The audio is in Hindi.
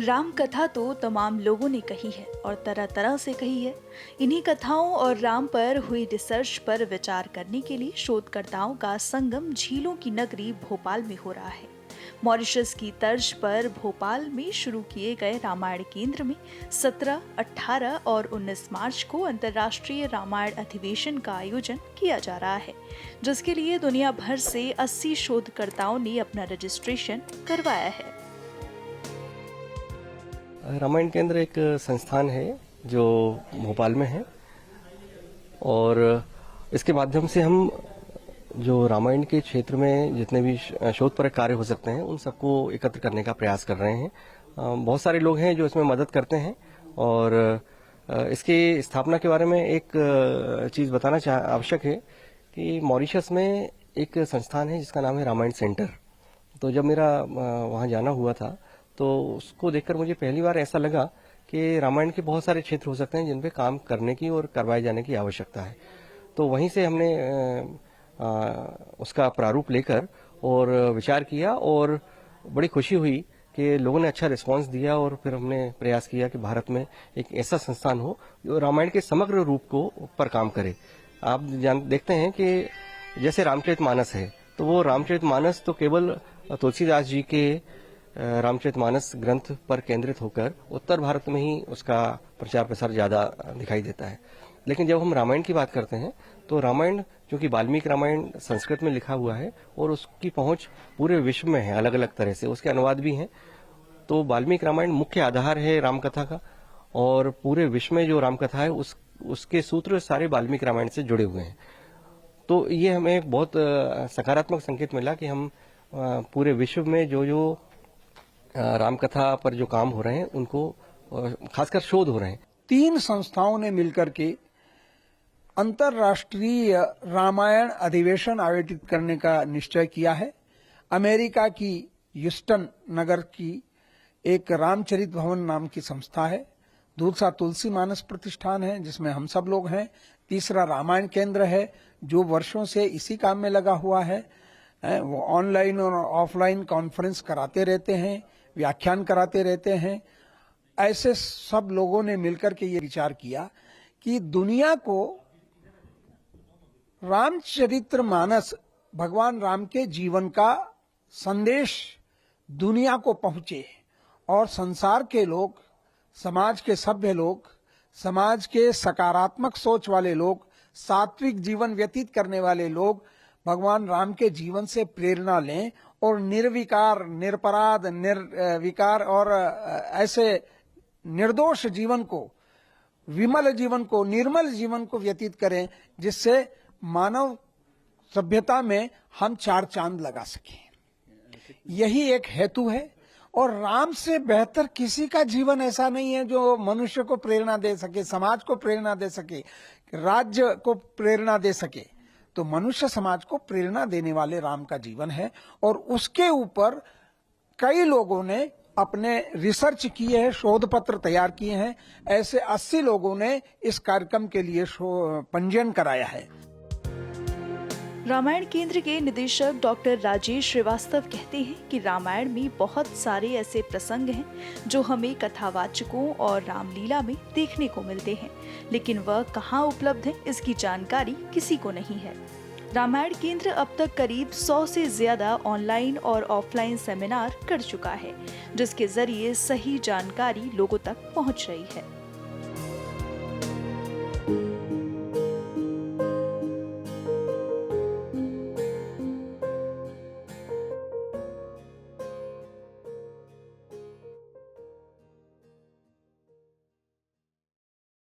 राम कथा तो तमाम लोगों ने कही है और तरह तरह से कही है। इन्हीं कथाओं और राम पर हुई रिसर्च पर विचार करने के लिए शोधकर्ताओं का संगम झीलों की नगरी भोपाल में हो रहा है। मॉरिशस की तर्ज पर भोपाल में शुरू किए गए रामायण केंद्र में 17, 18 और 19 मार्च को अंतर्राष्ट्रीय रामायण अधिवेशन का आयोजन किया जा रहा है, जिसके लिए दुनिया भर से 80 शोधकर्ताओं ने अपना रजिस्ट्रेशन करवाया है। रामायण केंद्र एक संस्थान है जो भोपाल में है और इसके माध्यम से हम जो रामायण के क्षेत्र में जितने भी शोधपरक कार्य हो सकते हैं उन सबको एकत्र करने का प्रयास कर रहे हैं। बहुत सारे लोग हैं जो इसमें मदद करते हैं और इसकी स्थापना के बारे में एक चीज़ बताना आवश्यक है कि मॉरिशस में एक संस्थान है जिसका नाम है रामायण सेंटर। तो जब मेरा वहाँ जाना हुआ था तो उसको देखकर मुझे पहली बार ऐसा लगा कि रामायण के बहुत सारे क्षेत्र हो सकते हैं जिन पे काम करने की और करवाए जाने की आवश्यकता है। तो वहीं से हमने उसका प्रारूप लेकर और विचार किया और बड़ी खुशी हुई कि लोगों ने अच्छा रिस्पांस दिया और फिर हमने प्रयास किया कि भारत में एक ऐसा संस्थान हो जो रामायण के समग्र रूप को पर काम करे। आप देखते हैं कि जैसे रामचरितमानस है तो वो रामचरितमानस तो केवल तुलसीदास जी के रामचरितमानस ग्रंथ पर केंद्रित होकर उत्तर भारत में ही उसका प्रचार प्रसार ज्यादा दिखाई देता है। लेकिन जब हम रामायण की बात करते हैं तो रामायण, क्योंकि वाल्मीकि रामायण संस्कृत में लिखा हुआ है और उसकी पहुंच पूरे विश्व में है अलग अलग तरह से, उसके अनुवाद भी हैं। तो वाल्मीकि रामायण मुख्य आधार है रामकथा का और पूरे विश्व में जो रामकथा है उसके सूत्र सारे वाल्मीकि रामायण से जुड़े हुए हैं। तो ये हमें एक बहुत सकारात्मक संकेत मिला कि हम पूरे विश्व में जो रामकथा पर जो काम हो रहे हैं उनको खासकर शोध हो रहे हैं। 3 संस्थाओं ने मिलकर के अंतर्राष्ट्रीय रामायण अधिवेशन आयोजित करने का निश्चय किया है। अमेरिका की ह्यूस्टन नगर की एक रामचरित भवन नाम की संस्था है। दूसरा तुलसी मानस प्रतिष्ठान है जिसमें हम सब लोग हैं। तीसरा रामायण केंद्र है जो वर्षों से इसी काम में लगा हुआ है। वो ऑनलाइन और ऑफलाइन कॉन्फ्रेंस कराते रहते हैं, व्याख्यान कराते रहते हैं। ऐसे सब लोगों ने मिलकर के ये विचार किया कि दुनिया को रामचरितमानस, भगवान राम के जीवन का संदेश दुनिया को पहुंचे और संसार के लोग, समाज के सभ्य लोग, समाज के सकारात्मक सोच वाले लोग, सात्विक जीवन व्यतीत करने वाले लोग भगवान राम के जीवन से प्रेरणा लें और निर्विकार, निरपराध, निर्विकार और ऐसे निर्दोष जीवन को, विमल जीवन को, निर्मल जीवन को व्यतीत करें जिससे मानव सभ्यता में हम 4 चांद लगा सकें। यही एक हेतु है और राम से बेहतर किसी का जीवन ऐसा नहीं है जो मनुष्य को प्रेरणा दे सके, समाज को प्रेरणा दे सके, राज्य को प्रेरणा दे सके। तो मनुष्य समाज को प्रेरणा देने वाले राम का जीवन है और उसके ऊपर कई लोगों ने अपने रिसर्च किए हैं, शोध पत्र तैयार किए हैं। ऐसे 80 लोगों ने इस कार्यक्रम के लिए पंजीयन कराया है। रामायण केंद्र के निदेशक डॉक्टर राजेश श्रीवास्तव कहते हैं कि रामायण में बहुत सारे ऐसे प्रसंग हैं जो हमें कथावाचकों और रामलीला में देखने को मिलते हैं, लेकिन वह कहाँ उपलब्ध है इसकी जानकारी किसी को नहीं है। रामायण केंद्र अब तक करीब 100 से ज्यादा ऑनलाइन और ऑफलाइन सेमिनार कर चुका है, जिसके जरिए सही जानकारी लोगों तक पहुंच रही है।